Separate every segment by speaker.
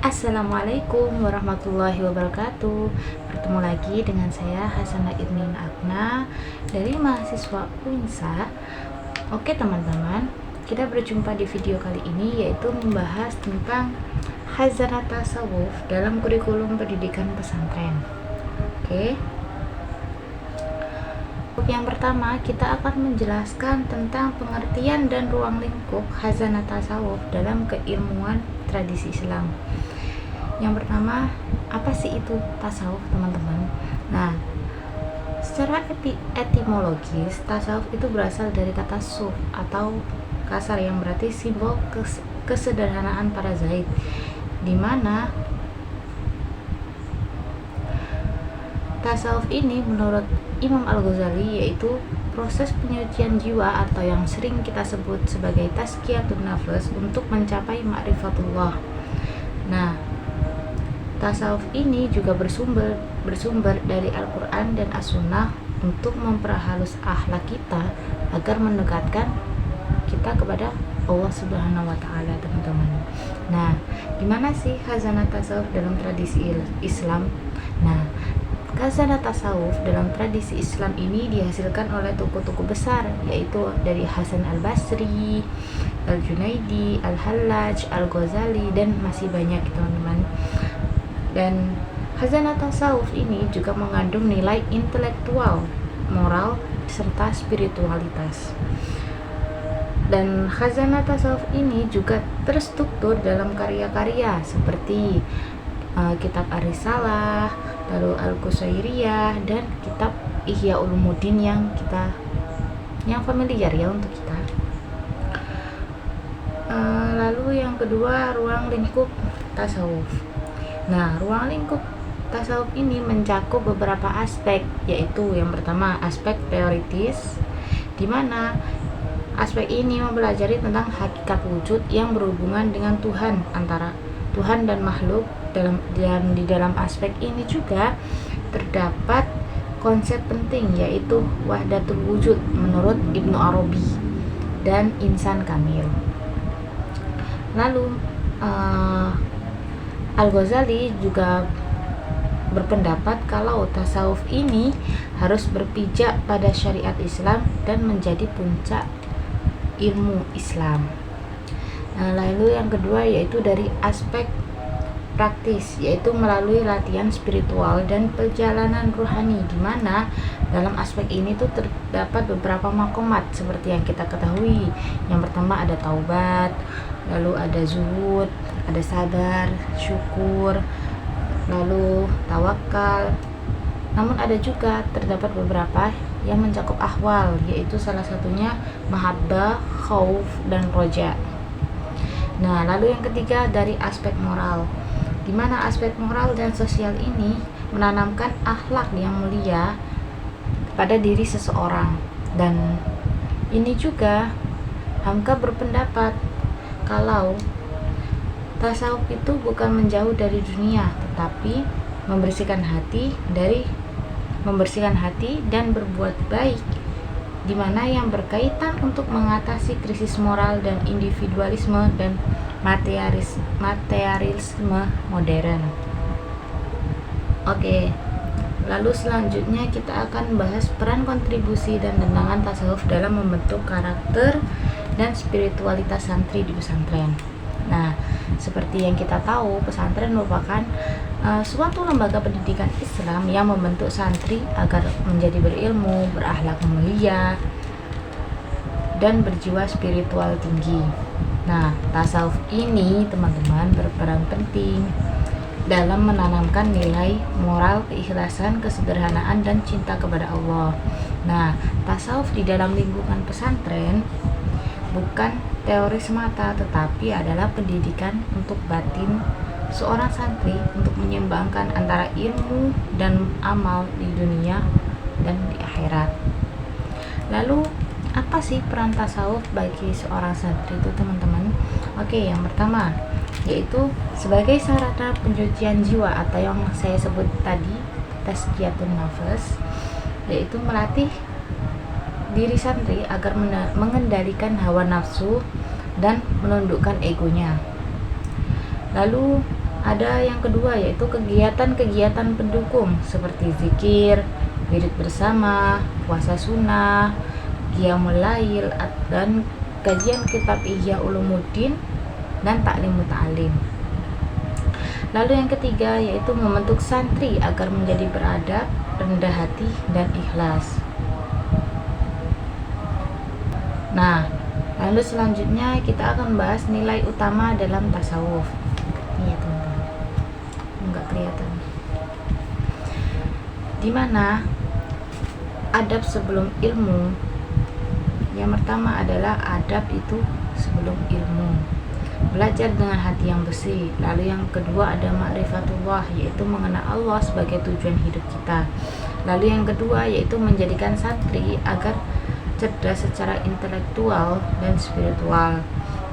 Speaker 1: Assalamualaikum warahmatullahi wabarakatuh. Bertemu lagi dengan saya Hasanah Irnin Agna dari mahasiswa UINSA. Oke teman-teman, kita berjumpa di video kali ini yaitu membahas tentang Khazanah Tasawuf dalam kurikulum pendidikan pesantren. Oke. Yang pertama, kita akan menjelaskan tentang pengertian dan ruang lingkup Khazanah Tasawuf dalam keilmuan tradisi Islam. Yang pertama, apa sih itu tasawuf, teman-teman? Nah, secara etimologis, tasawuf itu berasal dari kata suf atau kasar yang berarti simbol kesederhanaan para zaid, di mana tasawuf ini menurut Imam Al-Ghazali yaitu proses penyucian jiwa atau yang sering kita sebut sebagai tazkiyatun nafs untuk mencapai ma'rifatullah. Nah, tasawuf ini juga bersumber dari Al-Quran dan As-Sunnah untuk memperhalus akhlak kita agar mendekatkan kita kepada Allah Subhanahu wa Ta'ala, teman-teman. Nah, gimana sih khazanah tasawuf dalam tradisi Islam? Nah, khazanah tasawuf dalam tradisi Islam ini dihasilkan oleh tokoh-tokoh besar, yaitu dari Hasan al-Basri, Al-Junaidi, Al-Hallaj, Al-Ghazali, dan masih banyak, teman-teman. Dan khazanah tasawuf ini juga mengandung nilai intelektual, moral, serta spiritualitas. Dan khazanah tasawuf ini juga terstruktur dalam karya-karya seperti kitab Ar-Risalah, lalu Al-Qusairiyah, dan kitab Ihya Ulumuddin yang familiar ya untuk kita. Lalu yang kedua, ruang lingkup tasawuf. Nah, ruang lingkup tasawuf ini mencakup beberapa aspek, yaitu yang pertama aspek teoritis, di mana aspek ini mempelajari tentang hakikat wujud yang berhubungan dengan Tuhan, antara Tuhan dan makhluk. Dan di dalam aspek ini juga terdapat konsep penting, yaitu wahdatul wujud menurut Ibnu Arabi dan insan kamil. Lalu Al-Ghazali juga berpendapat kalau tasawuf ini harus berpijak pada syariat Islam dan menjadi puncak ilmu Islam. Nah, lalu yang kedua yaitu dari aspek praktis, yaitu melalui latihan spiritual dan perjalanan rohani, di mana dalam aspek ini tuh terdapat beberapa makomat seperti yang kita ketahui. Yang pertama ada taubat, lalu ada zuhud, ada sabar, syukur, lalu tawakal. Namun ada juga terdapat beberapa yang mencakup ahwal, yaitu salah satunya mahabbah, khauf, dan roja. Nah, lalu yang ketiga dari aspek moral, di mana aspek moral dan sosial ini menanamkan akhlak yang mulia pada diri seseorang. Dan ini juga Hamka berpendapat kalau tasawuf itu bukan menjauh dari dunia, tetapi membersihkan hati dan berbuat baik, di mana yang berkaitan untuk mengatasi krisis moral dan individualisme dan materialisme modern. Oke, lalu selanjutnya kita akan bahas peran kontribusi dan tantangan tasawuf dalam membentuk karakter dan spiritualitas santri di pesantren. Nah, seperti yang kita tahu, pesantren merupakan suatu lembaga pendidikan Islam yang membentuk santri agar menjadi berilmu, berakhlak mulia, dan berjiwa spiritual tinggi. Nah, tasawuf ini, teman-teman, berperan penting dalam menanamkan nilai moral, keikhlasan, kesederhanaan, dan cinta kepada Allah. Nah, tasawuf di dalam lingkungan pesantren bukan teori semata, tetapi adalah pendidikan untuk batin seorang santri untuk menyeimbangkan antara ilmu dan amal di dunia dan di akhirat. Lalu apa sih peran tasawuf bagi seorang santri itu, teman-teman? Oke, yang pertama yaitu sebagai sarana pencucian jiwa atau yang saya sebut tadi tazkiyatun nafs, yaitu melatih diri santri agar mengendalikan hawa nafsu dan menundukkan egonya. Lalu ada yang kedua yaitu kegiatan-kegiatan pendukung seperti zikir, wirid bersama, puasa sunnah, qiyamul lail, dan kajian kitab Ihya Ulumuddin dan taklim muta'alim. Lalu yang ketiga yaitu membentuk santri agar menjadi beradab, rendah hati, dan ikhlas. Nah, lalu selanjutnya kita akan bahas nilai utama dalam tasawuf. Iya teman-teman, nggak kelihatan. Dimana adab sebelum ilmu, yang pertama adalah adab itu sebelum ilmu, belajar dengan hati yang bersih. Lalu yang kedua ada ma'rifatullah, yaitu mengenal Allah sebagai tujuan hidup kita. Lalu yang kedua yaitu menjadikan santri agar cerdas secara intelektual dan spiritual.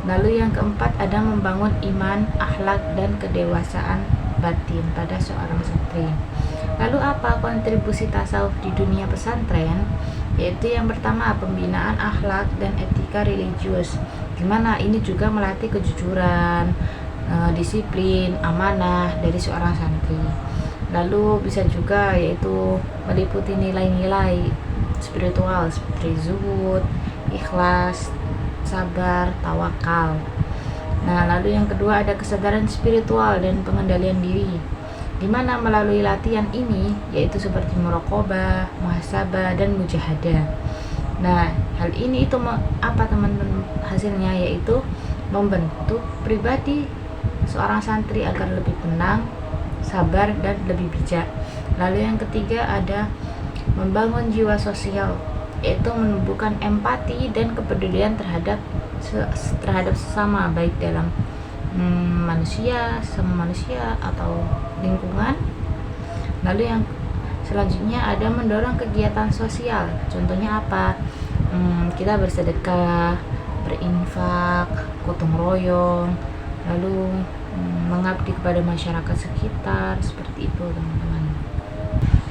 Speaker 1: Lalu yang keempat ada membangun iman, akhlak, dan kedewasaan batin pada seorang santri. Lalu apa kontribusi tasawuf di dunia pesantren? Yaitu yang pertama pembinaan akhlak dan etika religius, dimana ini juga melatih kejujuran, disiplin, amanah dari seorang santri. Lalu bisa juga yaitu meliputi nilai-nilai spiritual seperti zuhud, ikhlas, sabar, tawakal. Nah, lalu yang kedua ada kesadaran spiritual dan pengendalian diri, di mana melalui latihan ini yaitu seperti muraqabah, muhasabah, dan mujahadah. Nah, hal ini itu apa teman-teman hasilnya, yaitu membentuk pribadi seorang santri agar lebih tenang, sabar, dan lebih bijak. Lalu yang ketiga ada membangun jiwa sosial, yaitu menumbuhkan empati dan kepedulian terhadap sesama, baik dalam manusia, sama manusia atau lingkungan. Lalu yang selanjutnya ada mendorong kegiatan sosial. Contohnya apa? Kita bersedekah, berinfak, gotong royong, lalu mengabdi kepada masyarakat sekitar, seperti itu teman-teman.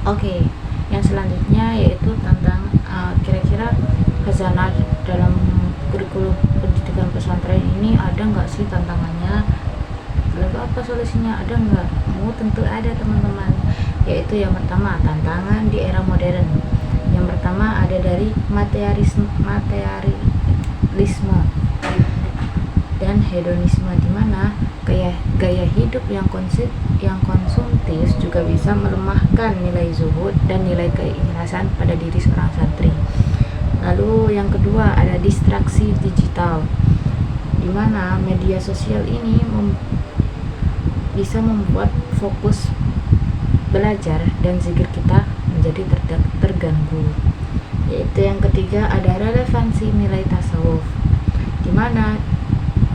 Speaker 1: Oke, yang selanjutnya yaitu tentang kira-kira khazanah dalam kurikulum pendidikan pesantren ini ada nggak sih tantangannya? Lalu apa solusinya? Ada nggak? Tentu ada teman-teman. Yaitu yang pertama tantangan di era modern. Yang pertama ada dari materialisme dan hedonisme, di mana gaya hidup yang konsumtif juga bisa melemahkan nilai zuhud dan nilai keikhlasan pada diri seorang santri. Lalu yang kedua ada distraksi digital, di mana media sosial ini bisa membuat fokus belajar dan zikir kita menjadi terganggu. Yaitu yang ketiga ada relevansi nilai tasawuf, di mana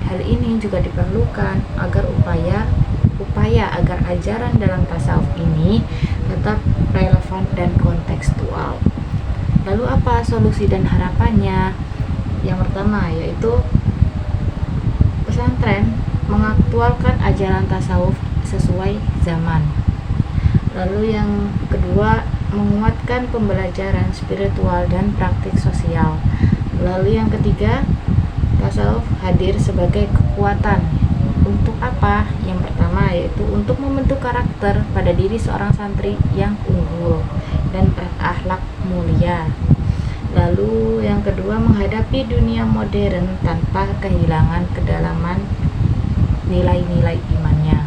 Speaker 1: hal ini juga diperlukan agar upaya agar ajaran dalam tasawuf ini tetap relevan dan kontekstual. Lalu apa solusi dan harapannya? Yang pertama yaitu pesantren mengaktualkan ajaran tasawuf sesuai zaman. Lalu yang kedua menguatkan pembelajaran spiritual dan praktik sosial. Lalu yang ketiga tasawuf hadir sebagai kekuatan. Untuk apa? Yang pertama yaitu untuk membentuk karakter pada diri seorang santri yang unggul dan berakhlak mulia. Lalu yang kedua menghadapi dunia modern tanpa kehilangan kedalaman nilai-nilai imannya.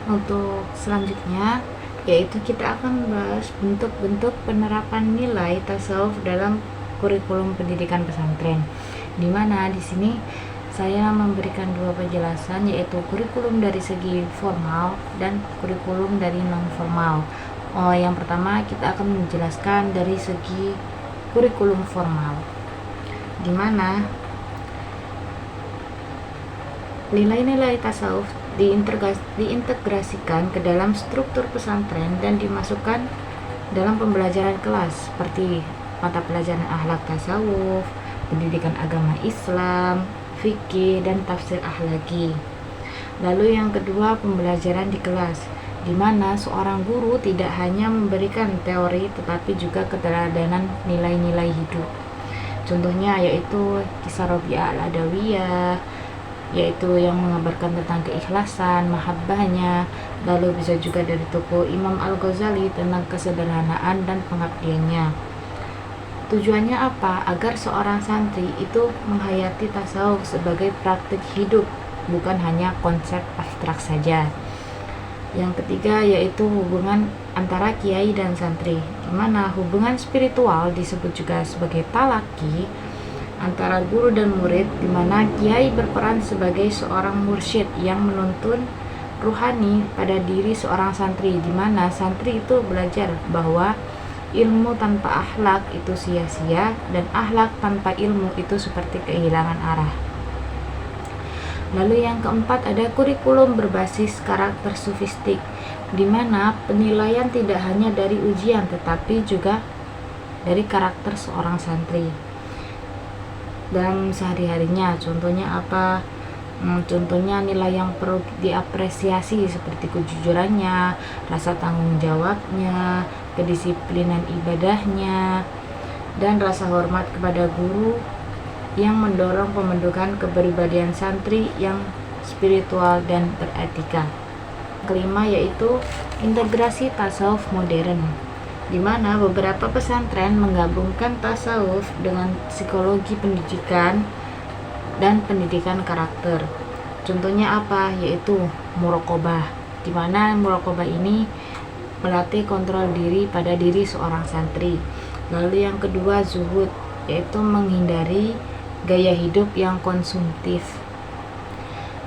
Speaker 1: Untuk selanjutnya yaitu kita akan bahas bentuk-bentuk penerapan nilai tasawuf dalam kurikulum pendidikan pesantren, di mana di sini saya memberikan dua penjelasan, yaitu kurikulum dari segi formal dan kurikulum dari non formal. Yang pertama kita akan menjelaskan dari segi kurikulum formal, di mana nilai-nilai tasawuf diintegrasikan ke dalam struktur pesantren dan dimasukkan dalam pembelajaran kelas seperti mata pelajaran akhlak tasawuf, pendidikan agama Islam, fikih, dan tafsir akhlaki. Lalu yang kedua pembelajaran di kelas, di mana seorang guru tidak hanya memberikan teori tetapi juga keteladanan nilai-nilai hidup. Contohnya yaitu kisah Rabi'ah al-Adawiyah, yaitu yang mengabarkan tentang keikhlasan, mahabbahnya. Lalu bisa juga dari tokoh Imam Al-Ghazali tentang kesederhanaan dan pengabdiannya. Tujuannya apa? Agar seorang santri itu menghayati tasawuf sebagai praktik hidup, bukan hanya konsep abstrak saja. Yang ketiga yaitu hubungan antara kiai dan santri, di mana hubungan spiritual disebut juga sebagai talaki antara guru dan murid, di mana kiai berperan sebagai seorang mursyid yang menuntun ruhani pada diri seorang santri, di mana santri itu belajar bahwa ilmu tanpa akhlak itu sia-sia dan akhlak tanpa ilmu itu seperti kehilangan arah. Lalu yang keempat ada kurikulum berbasis karakter sofistik, di mana penilaian tidak hanya dari ujian tetapi juga dari karakter seorang santri dan sehari-harinya. Contohnya apa? Contohnya nilai yang perlu diapresiasi seperti kejujurannya, rasa tanggung jawabnya, kedisiplinan ibadahnya, dan rasa hormat kepada guru yang mendorong pembentukan kepribadian santri yang spiritual dan beretika. Kelima yaitu integrasi tasawuf modern, di mana beberapa pesantren menggabungkan tasawuf dengan psikologi pendidikan dan pendidikan karakter. Contohnya apa? Yaitu muraqabah, di mana muraqabah ini melatih kontrol diri pada diri seorang santri. Lalu yang kedua zuhud, yaitu menghindari gaya hidup yang konsumtif,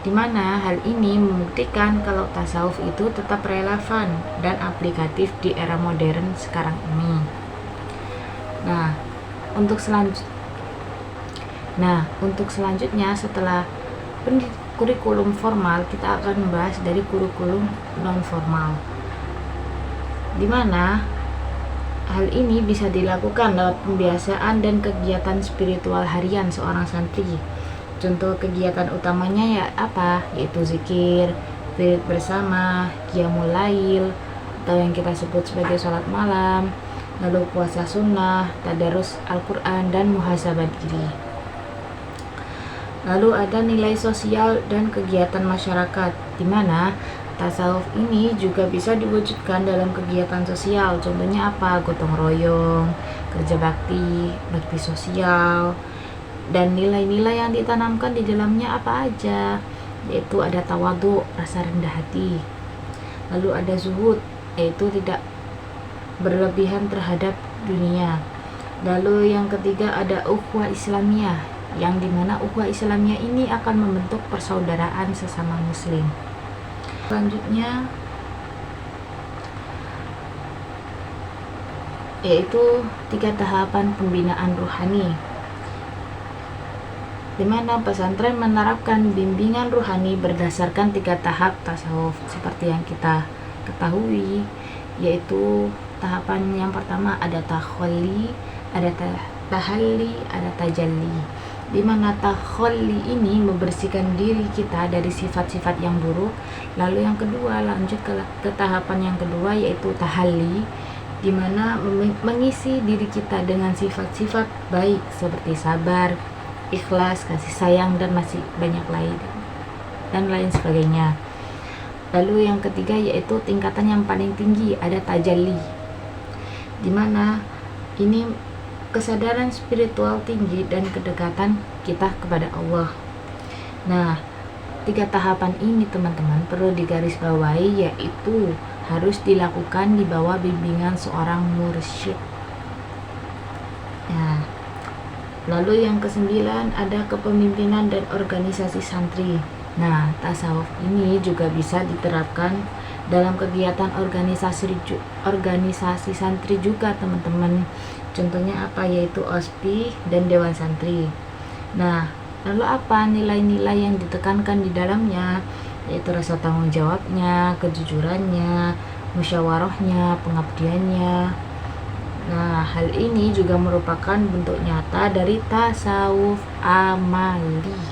Speaker 1: di mana hal ini membuktikan kalau tasawuf itu tetap relevan dan aplikatif di era modern sekarang ini. Untuk selanjutnya setelah kurikulum formal, kita akan membahas dari kurikulum non formal, di mana hal ini bisa dilakukan lewat pembiasaan dan kegiatan spiritual harian seorang santri. Contoh kegiatan utamanya ya apa? Yaitu zikir, wirid bersama, qiyamul lail, atau yang kita sebut sebagai sholat malam, lalu puasa sunnah, tadarus Al-Quran, dan muhasabah diri. Lalu ada nilai sosial dan kegiatan masyarakat, di mana tasawuf ini juga bisa diwujudkan dalam kegiatan sosial. Contohnya apa? Gotong royong, kerja bakti sosial, dan nilai-nilai yang ditanamkan di dalamnya apa aja? Yaitu ada tawadhu, rasa rendah hati. Lalu ada zuhud, yaitu tidak berlebihan terhadap dunia. Lalu yang ketiga ada ukhuwah Islamiyah, yang dimana ukhuwah Islamiyah ini akan membentuk persaudaraan sesama muslim. Selanjutnya yaitu 3 tahapan pembinaan ruhani, di mana pesantren menerapkan bimbingan ruhani berdasarkan 3 tahap tasawuf seperti yang kita ketahui, yaitu tahapan yang pertama ada takhalli, ada tahalli, ada tajalli, di mana takhalli ini membersihkan diri kita dari sifat-sifat yang buruk. Lalu yang kedua lanjut ke tahapan yang kedua yaitu tahalli, di mana mengisi diri kita dengan sifat-sifat baik seperti sabar, ikhlas, kasih sayang, dan masih banyak lain dan lain sebagainya. Lalu yang ketiga yaitu tingkatan yang paling tinggi ada tajalli, di mana ini kesadaran spiritual tinggi dan kedekatan kita kepada Allah. Nah, 3 tahapan ini teman-teman perlu digarisbawahi, yaitu harus dilakukan di bawah bimbingan seorang mursyid. Nah, lalu yang ke-9 ada kepemimpinan dan organisasi santri. Nah, tasawuf ini juga bisa diterapkan dalam kegiatan organisasi santri juga teman-teman. Contohnya apa? Yaitu OSPI dan Dewan Santri. Nah, lalu apa nilai-nilai yang ditekankan di dalamnya? Yaitu rasa tanggung jawabnya, kejujurannya, musyawarahnya, pengabdiannya. Nah, hal ini juga merupakan bentuk nyata dari tasawuf amali,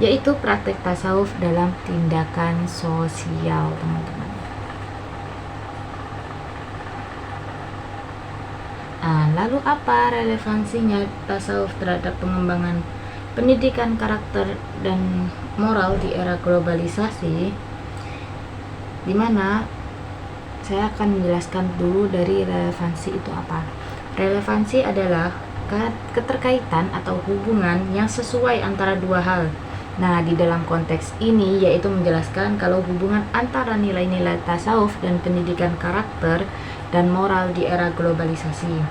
Speaker 1: yaitu praktek tasawuf dalam tindakan sosial, teman-teman. Nah, lalu apa relevansinya tasawuf terhadap pengembangan pendidikan karakter dan moral di era globalisasi, di mana saya akan menjelaskan dulu dari relevansi itu apa. Relevansi adalah keterkaitan atau hubungan yang sesuai antara dua hal. Nah, di dalam konteks ini yaitu menjelaskan kalau hubungan antara nilai-nilai tasawuf dan pendidikan karakter dan moral di era globalisasi.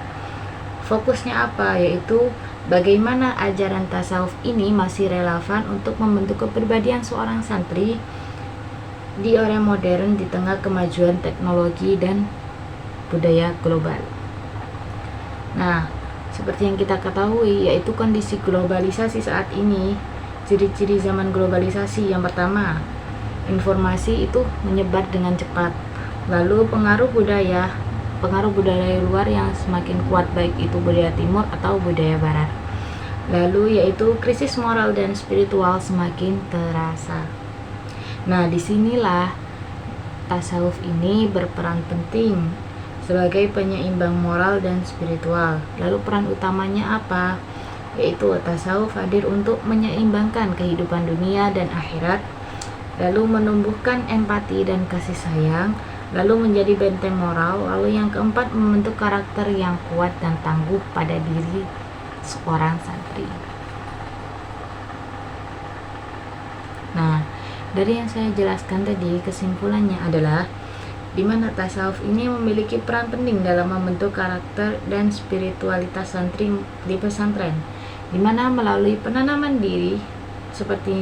Speaker 1: Fokusnya apa? Yaitu bagaimana ajaran tasawuf ini masih relevan untuk membentuk kepribadian seorang santri di era modern di tengah kemajuan teknologi dan budaya global. Nah, seperti yang kita ketahui yaitu kondisi globalisasi saat ini. Ciri-ciri zaman globalisasi yang pertama, informasi itu menyebar dengan cepat. Lalu pengaruh budaya luar yang semakin kuat, baik itu budaya timur atau budaya barat. Lalu yaitu krisis moral dan spiritual semakin terasa. Nah, disinilah tasawuf ini berperan penting sebagai penyeimbang moral dan spiritual. Lalu peran utamanya apa? Yaitu tasawuf hadir untuk menyeimbangkan kehidupan dunia dan akhirat, lalu menumbuhkan empati dan kasih sayang, lalu menjadi benteng moral, lalu yang keempat membentuk karakter yang kuat dan tangguh pada diri seorang santri. Nah, dari yang saya jelaskan tadi, kesimpulannya adalah di mana tasawuf ini memiliki peran penting dalam membentuk karakter dan spiritualitas santri di pesantren, di mana melalui penanaman diri seperti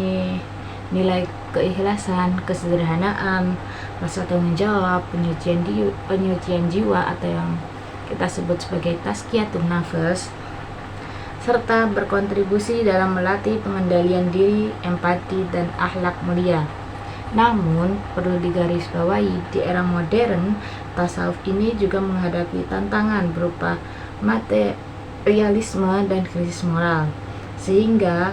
Speaker 1: nilai keikhlasan, kesederhanaan, rasa tanggung jawab, penyucian jiwa atau yang kita sebut sebagai tazkiyatun nafas, serta berkontribusi dalam melatih pengendalian diri, empati, dan akhlak mulia. Namun, perlu digarisbawahi, di era modern, tasawuf ini juga menghadapi tantangan berupa materialisme dan krisis moral, sehingga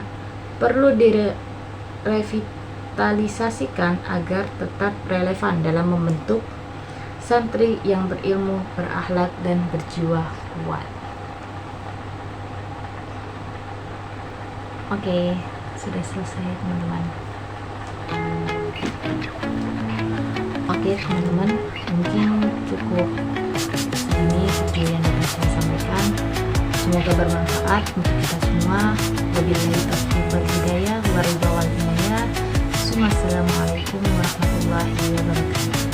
Speaker 1: perlu direvitalisasikan agar tetap relevan dalam membentuk santri yang berilmu, berakhlak, dan berjiwa kuat. Oke, sudah selesai teman-teman. Oke teman-teman, mungkin cukup ini video yang dapat saya sampaikan. Semoga bermanfaat untuk kita semua. Wabillahi taufiq wal hidayah. Wassalamualaikum warahmatullahi wabarakatuh.